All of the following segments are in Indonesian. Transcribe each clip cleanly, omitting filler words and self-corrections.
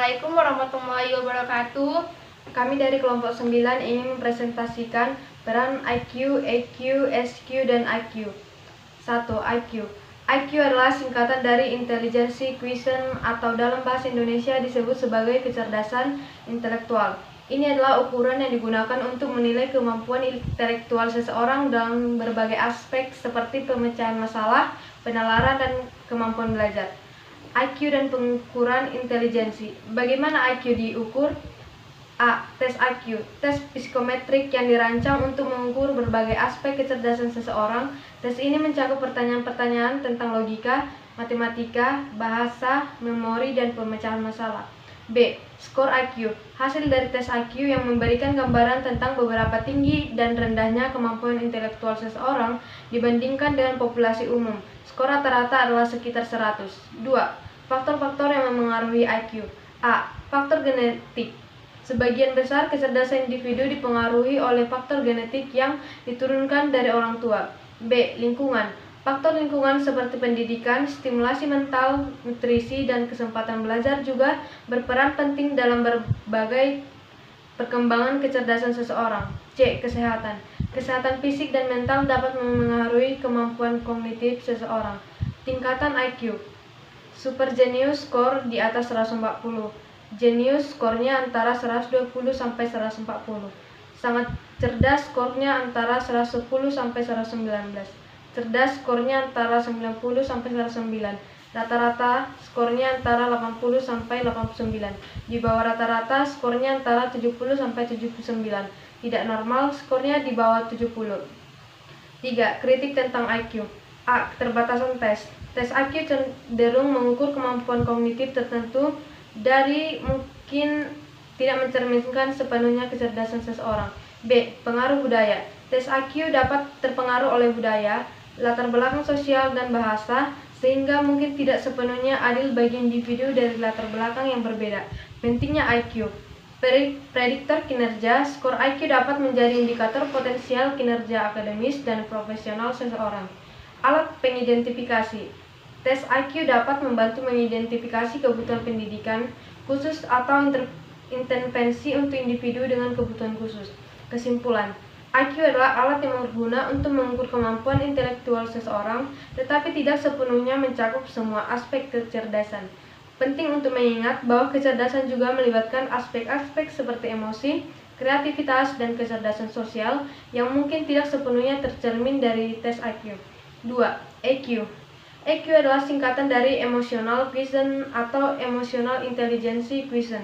Assalamualaikum warahmatullahi wabarakatuh. Kami dari kelompok 9 ingin mempresentasikan peran IQ, EQ, SQ, dan IQ. 1. IQ. IQ adalah singkatan dari Intelligence Quotient atau dalam bahasa Indonesia disebut sebagai kecerdasan intelektual. Ini adalah ukuran yang digunakan untuk menilai kemampuan intelektual seseorang dalam berbagai aspek seperti pemecahan masalah, penalaran, dan kemampuan belajar. IQ dan pengukuran intelijensi. Bagaimana IQ diukur? A. Tes IQ. Tes psikometrik yang dirancang untuk mengukur berbagai aspek kecerdasan seseorang. Tes ini mencakup pertanyaan-pertanyaan tentang logika, matematika, bahasa, memori, dan pemecahan masalah. B. Skor IQ. Hasil dari tes IQ yang memberikan gambaran tentang beberapa tinggi dan rendahnya kemampuan intelektual seseorang dibandingkan dengan populasi umum. Skor rata-rata adalah sekitar 100. 2. Faktor-faktor yang memengaruhi IQ. A. Faktor genetik. Sebagian besar kecerdasan individu dipengaruhi oleh faktor genetik yang diturunkan dari orang tua. B. Lingkungan. Faktor lingkungan seperti pendidikan, stimulasi mental, nutrisi, dan kesempatan belajar juga berperan penting dalam berbagai perkembangan kecerdasan seseorang. C. Kesehatan. Kesehatan fisik dan mental dapat memengaruhi kemampuan kognitif seseorang. Tingkatan IQ. Super Genius skor di atas 140. Genius skornya antara 120 sampai 140. Sangat cerdas skornya antara 110 sampai 119. Cerdas skornya antara 90 sampai 109. Rata-rata skornya antara 80 sampai 89. Di bawah rata-rata skornya antara 70 sampai 79. Tidak normal skornya di bawah 70. 3. Kritik tentang IQ. A. Keterbatasan tes. Tes IQ cenderung mengukur kemampuan kognitif tertentu dari mungkin tidak mencerminkan sepenuhnya kecerdasan seseorang. B. Pengaruh budaya. Tes IQ dapat terpengaruh oleh budaya, latar belakang sosial, dan bahasa, sehingga mungkin tidak sepenuhnya adil bagi individu dari latar belakang yang berbeda. Pentingnya IQ. Prediktor kinerja. Skor IQ dapat menjadi indikator potensial kinerja akademis dan profesional seseorang. Alat pengidentifikasi. Tes IQ dapat membantu mengidentifikasi kebutuhan pendidikan khusus atau intervensi untuk individu dengan kebutuhan khusus. Kesimpulan, IQ adalah alat yang berguna untuk mengukur kemampuan intelektual seseorang, tetapi tidak sepenuhnya mencakup semua aspek kecerdasan. Penting untuk mengingat bahwa kecerdasan juga melibatkan aspek-aspek seperti emosi, kreativitas, dan kecerdasan sosial yang mungkin tidak sepenuhnya tercermin dari tes IQ. 2. EQ. EQ adalah singkatan dari Emotional Quotient atau Emotional Intelligence Quotient.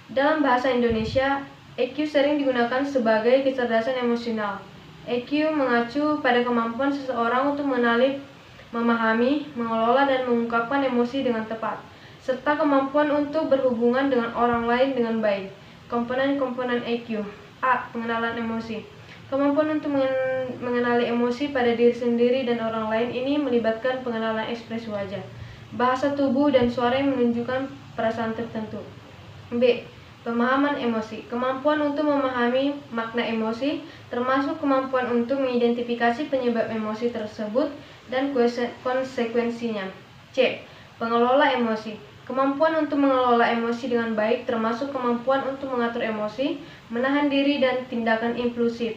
Dalam bahasa Indonesia, EQ sering digunakan sebagai kecerdasan emosional. EQ mengacu pada kemampuan seseorang untuk mengenali, memahami, mengelola, dan mengungkapkan emosi dengan tepat, serta kemampuan untuk berhubungan dengan orang lain dengan baik. Komponen-komponen EQ. A. Pengenalan emosi. Kemampuan untuk mengenali emosi pada diri sendiri dan orang lain ini melibatkan pengenalan ekspresi wajah, bahasa tubuh, dan suara yang menunjukkan perasaan tertentu. B. Pemahaman emosi. Kemampuan untuk memahami makna emosi, termasuk kemampuan untuk mengidentifikasi penyebab emosi tersebut dan konsekuensinya. C. Pengelola emosi. Kemampuan untuk mengelola emosi dengan baik, termasuk kemampuan untuk mengatur emosi, menahan diri, dan tindakan impulsif.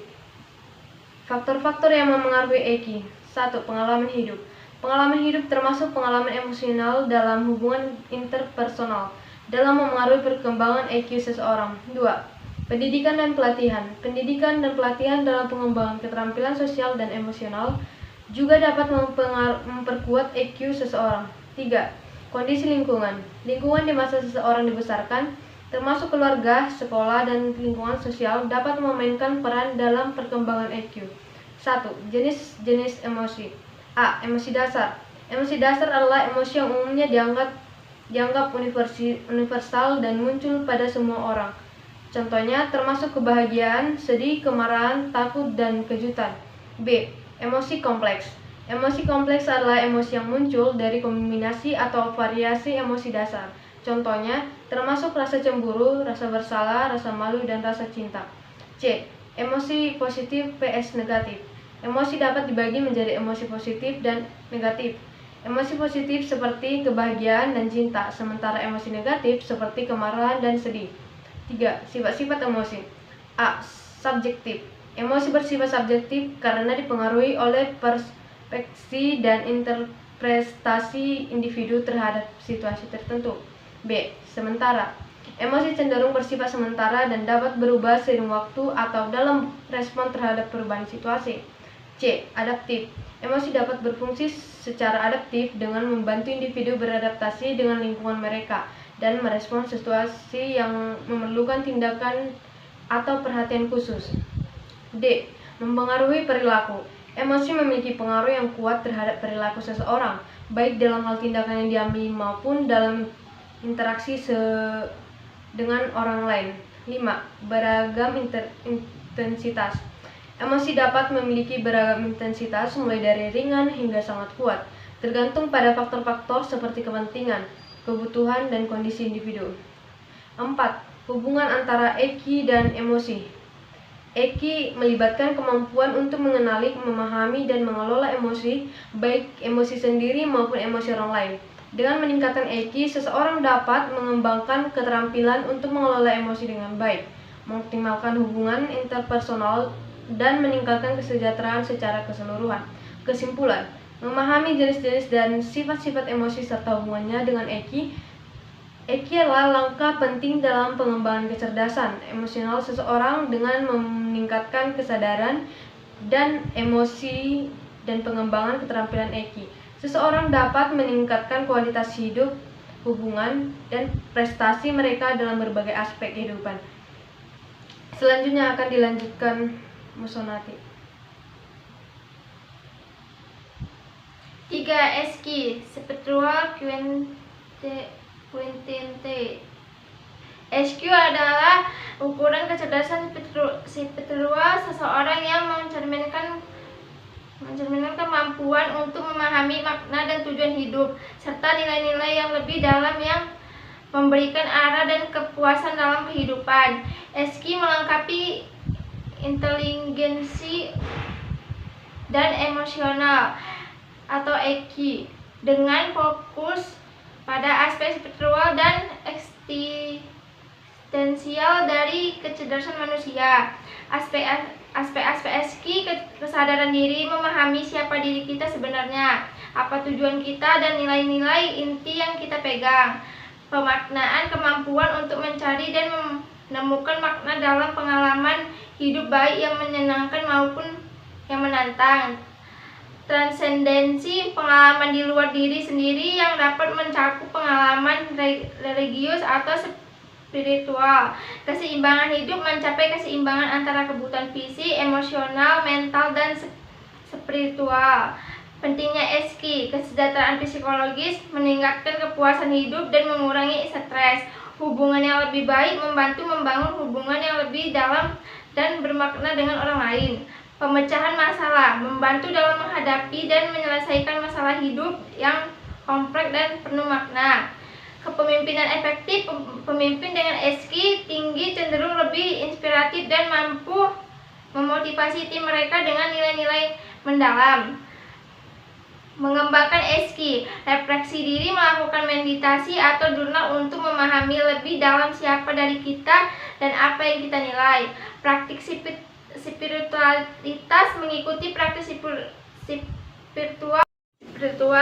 Faktor-faktor yang memengaruhi EQ. 1. Pengalaman hidup. Pengalaman hidup termasuk pengalaman emosional dalam hubungan interpersonal dalam memengaruhi perkembangan EQ seseorang. 2. Pendidikan dan pelatihan. Pendidikan dan pelatihan dalam pengembangan keterampilan sosial dan emosional juga dapat memperkuat EQ seseorang. 3. Kondisi lingkungan. Lingkungan di masa seseorang dibesarkan, termasuk keluarga, sekolah, dan lingkungan sosial dapat memainkan peran dalam perkembangan EQ. 1. Jenis-jenis emosi. A. Emosi dasar. Emosi dasar adalah emosi yang umumnya dianggap universal dan muncul pada semua orang. Contohnya termasuk kebahagiaan, sedih, kemarahan, takut, dan kejutan. B. Emosi kompleks. Emosi kompleks adalah emosi yang muncul dari kombinasi atau variasi emosi dasar. Contohnya termasuk rasa cemburu, rasa bersalah, rasa malu, dan rasa cinta. C. Emosi positif vs negatif. Emosi dapat dibagi menjadi emosi positif dan negatif. Emosi positif seperti kebahagiaan dan cinta, sementara emosi negatif seperti kemarahan dan sedih. 3. Sifat-sifat emosi. A. Subjektif. Emosi bersifat subjektif karena dipengaruhi oleh persepsi dan interpretasi individu terhadap situasi tertentu. B. Sementara. Emosi cenderung bersifat sementara dan dapat berubah seiring waktu atau dalam respon terhadap perubahan situasi. C. Adaptif. Emosi dapat berfungsi secara adaptif dengan membantu individu beradaptasi dengan lingkungan mereka dan merespons situasi yang memerlukan tindakan atau perhatian khusus. D. Mempengaruhi perilaku. Emosi memiliki pengaruh yang kuat terhadap perilaku seseorang, baik dalam hal tindakan yang diambil maupun dalam interaksi dengan orang lain. 5. Beragam intensitas. Emosi dapat memiliki beragam intensitas mulai dari ringan hingga sangat kuat, tergantung pada faktor-faktor seperti kepentingan, kebutuhan, dan kondisi individu. 4. Hubungan antara EQ dan emosi. EQ melibatkan kemampuan untuk mengenali, memahami, dan mengelola emosi, baik emosi sendiri maupun emosi orang lain. Dengan meningkatkan EQ, seseorang dapat mengembangkan keterampilan untuk mengelola emosi dengan baik, mengoptimalkan hubungan interpersonal, dan meningkatkan kesejahteraan secara keseluruhan. Kesimpulan, memahami jenis-jenis dan sifat-sifat emosi serta hubungannya dengan EQ adalah langkah penting dalam pengembangan kecerdasan emosional seseorang dengan meningkatkan kesadaran dan emosi dan pengembangan keterampilan EQ. Seseorang dapat meningkatkan kualitas hidup, hubungan, dan prestasi mereka dalam berbagai aspek kehidupan. Selanjutnya akan dilanjutkan Musonati. 3. SQ Spiritual Quintinte. SQ adalah ukuran kecerdasan spiritual seseorang yang mencerminkan kemampuan untuk memahami makna dan tujuan hidup, serta nilai-nilai yang lebih dalam yang memberikan arah dan kepuasan dalam kehidupan. SQ melengkapi inteligensi dan emosional atau EQ dengan fokus pada aspek spiritual dan eksistensial dari kecerdasan manusia. Aspek-aspek SQ, kesadaran diri, memahami siapa diri kita sebenarnya, apa tujuan kita, dan nilai-nilai inti yang kita pegang. Pemaknaan, kemampuan untuk mencari dan menemukan makna dalam pengalaman hidup, baik yang menyenangkan maupun yang menantang. Transendensi, pengalaman di luar diri sendiri yang dapat mencakup pengalaman religius atau spiritual. Keseimbangan hidup, mencapai keseimbangan antara kebutuhan fisik, emosional, mental, dan spiritual. Pentingnya SQ, kesejahteraan psikologis, meningkatkan kepuasan hidup dan mengurangi stres. Hubungan yang lebih baik, membantu membangun hubungan yang lebih dalam dan bermakna dengan orang lain. Pemecahan masalah, membantu dalam menghadapi dan menyelesaikan masalah hidup yang kompleks dan penuh makna. Kepemimpinan efektif, pemimpin dengan SQ tinggi cenderung lebih inspiratif dan mampu memotivasi tim mereka dengan nilai-nilai mendalam. Mengembangkan SQ, refleksi diri, melakukan meditasi atau jurnal untuk memahami lebih dalam siapa dari kita dan apa yang kita nilai. Praktik spiritualitas, mengikuti praktik spiritual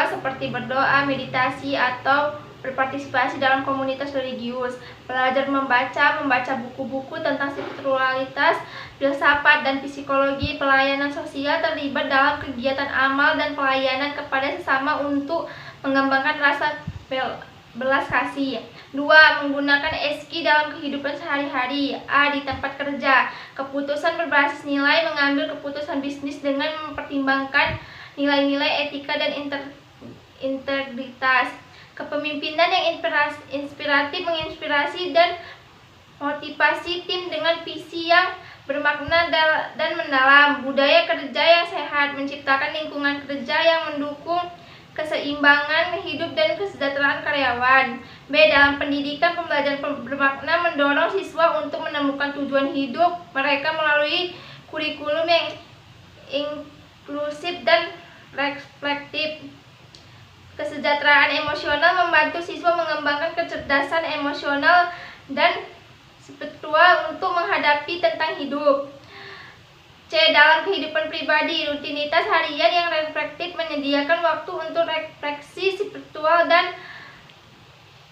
seperti berdoa, meditasi, atau berpartisipasi dalam komunitas religius. Belajar membaca buku-buku tentang spiritualitas, filsafat, dan psikologi. Pelayanan sosial, terlibat dalam kegiatan amal dan pelayanan kepada sesama untuk mengembangkan rasa belas kasih. 2. Menggunakan SQ dalam kehidupan sehari-hari. A. Di tempat kerja, keputusan berbasis nilai, mengambil keputusan bisnis dengan mempertimbangkan nilai-nilai etika dan integritas. Kepemimpinan yang inspiratif, menginspirasi dan motivasi tim dengan visi yang bermakna dan mendalam. Budaya kerja yang sehat, menciptakan lingkungan kerja yang mendukung keseimbangan hidup dan kesejahteraan karyawan. B. Dalam pendidikan, pembelajaran bermakna, mendorong siswa untuk menemukan tujuan hidup mereka melalui kurikulum yang inklusif dan reflektif. Kesejahteraan emosional membantu siswa mengembangkan kecerdasan emosional dan spiritual untuk menghadapi tentang hidup. C. Dalam kehidupan pribadi, rutinitas harian yang reflektif menyediakan waktu untuk refleksi spiritual dan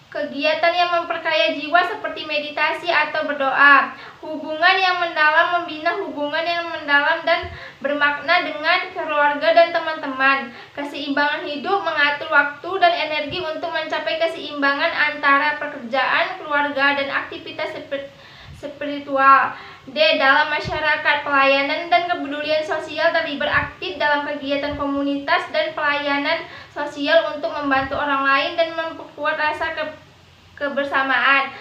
kegiatan yang memperkaya jiwa seperti meditasi atau berdoa. Hubungan yang mendalam membina hubungan yang mendalam dan bermakna dengan keluarga dan teman-teman. Keseimbangan hidup mengatur waktu dan energi untuk mencapai keseimbangan antara pekerjaan, keluarga, dan aktivitas spiritual. D. Dalam masyarakat, pelayanan dan kepedulian sosial terlibat aktif dalam kegiatan komunitas dan pelayanan sosial untuk membantu orang lain dan memperkuat rasa kebersamaan.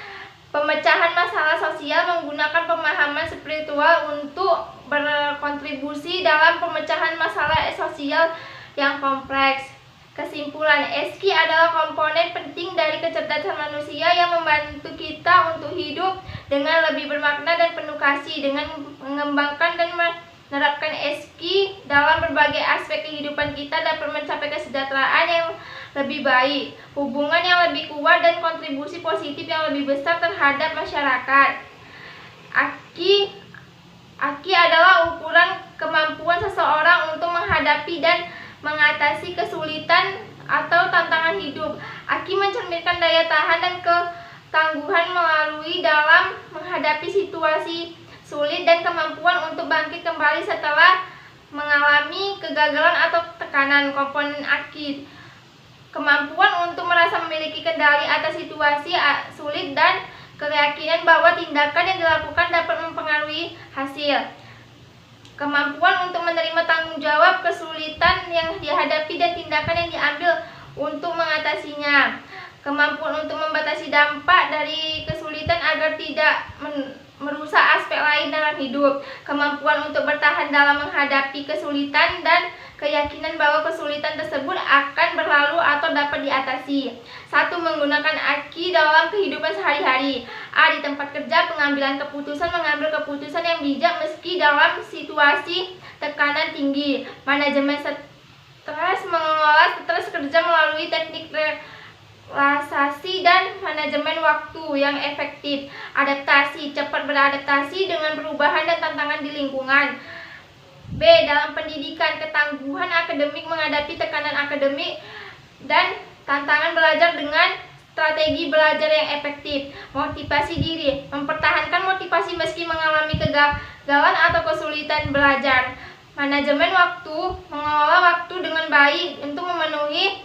Pemecahan masalah sosial menggunakan pemahaman spiritual untuk berkontribusi dalam pemecahan masalah sosial yang kompleks. Kesimpulan, ESG adalah komponen penting dari kecerdasan manusia yang membantu kita untuk hidup dengan lebih bermakna dan penuh kasih. Dengan mengembangkan dan menerapkan ESG dalam berbagai aspek kehidupan kita dapat mencapai kesejahteraan yang lebih baik, hubungan yang lebih kuat, dan kontribusi positif yang lebih besar terhadap masyarakat. AKI adalah ukuran kemampuan seseorang untuk menghadapi dan mengatasi kesulitan atau tantangan hidup. AKI mencerminkan daya tahan dan ketangguhan melalui dalam menghadapi situasi sulit dan kemampuan untuk bangkit kembali setelah mengalami kegagalan atau tekanan. Komponen AKI: kemampuan untuk merasa memiliki kendali atas situasi sulit dan keyakinan bahwa tindakan yang dilakukan dapat mempengaruhi hasil. Kemampuan untuk menerima tanggung jawab kesulitan yang dihadapi dan tindakan yang diambil untuk mengatasinya. Kemampuan untuk membatasi dampak dari kesulitan agar tidak merusak aspek lain dalam hidup. Kemampuan untuk bertahan dalam menghadapi kesulitan dan keyakinan bahwa kesulitan tersebut akan berlalu atau dapat diatasi. 1. Menggunakan AKI dalam kehidupan sehari-hari. A. Di tempat kerja, pengambilan keputusan, mengambil keputusan yang bijak meski dalam situasi tekanan tinggi. Manajemen stres, mengelola stres kerja melalui teknik relaksasi dan manajemen waktu yang efektif. Adaptasi, cepat beradaptasi dengan perubahan dan tantangan di lingkungan. B. Dalam pendidikan, ketangguhan akademik menghadapi tekanan akademik dan tantangan belajar dengan strategi belajar yang efektif. Motivasi diri, mempertahankan motivasi meski mengalami kegagalan atau kesulitan belajar. Manajemen waktu, mengelola waktu dengan baik untuk memenuhi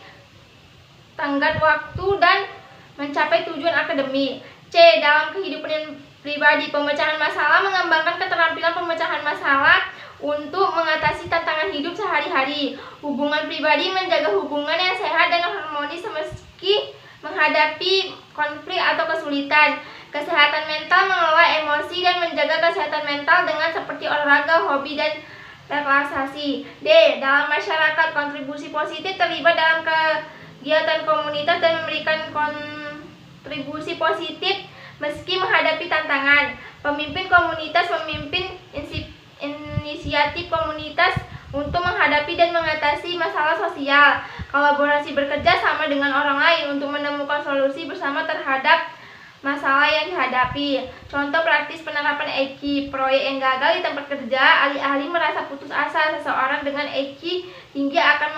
tenggat waktu dan mencapai tujuan akademik. C. Dalam kehidupan pribadi, pemecahan masalah, mengembangkan keterampilan pemecahan masalah untuk mengatasi tantangan hidup sehari-hari. Hubungan pribadi, menjaga hubungan yang sehat dan harmonis meski menghadapi konflik atau kesulitan. Kesehatan mental, mengelola emosi dan menjaga kesehatan mental dengan seperti olahraga, hobi, dan relaksasi. D. Dalam masyarakat, kontribusi positif, terlibat dalam kegiatan komunitas dan memberikan kontribusi positif meski menghadapi tantangan. Pemimpin komunitas memimpin inisiatif komunitas untuk menghadapi dan mengatasi masalah sosial. Kolaborasi, bekerja sama dengan orang lain untuk menemukan solusi bersama terhadap masalah yang dihadapi. Contoh praktis penerapan EKI: proyek yang gagal di tempat kerja, alih-alih merasa putus asa, seseorang dengan EKI tinggi akan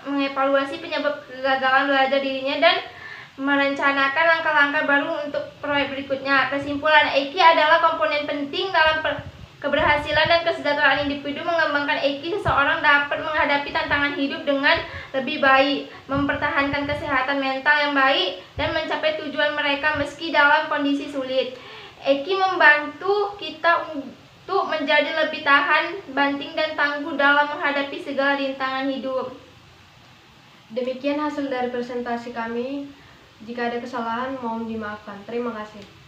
mengevaluasi penyebab kegagalan belajar dirinya dan merencanakan langkah-langkah baru untuk proyek berikutnya. Kesimpulan, EKI adalah komponen penting dalam keberhasilan dan kesejahteraan individu. Mengembangkan EKI, seseorang dapat menghadapi tantangan hidup dengan lebih baik, mempertahankan kesehatan mental yang baik, dan mencapai tujuan mereka meski dalam kondisi sulit. EKI membantu kita untuk menjadi lebih tahan, banting, dan tangguh dalam menghadapi segala rintangan hidup. Demikian hasil dari presentasi kami. Jika ada kesalahan, mohon dimaafkan. Terima kasih.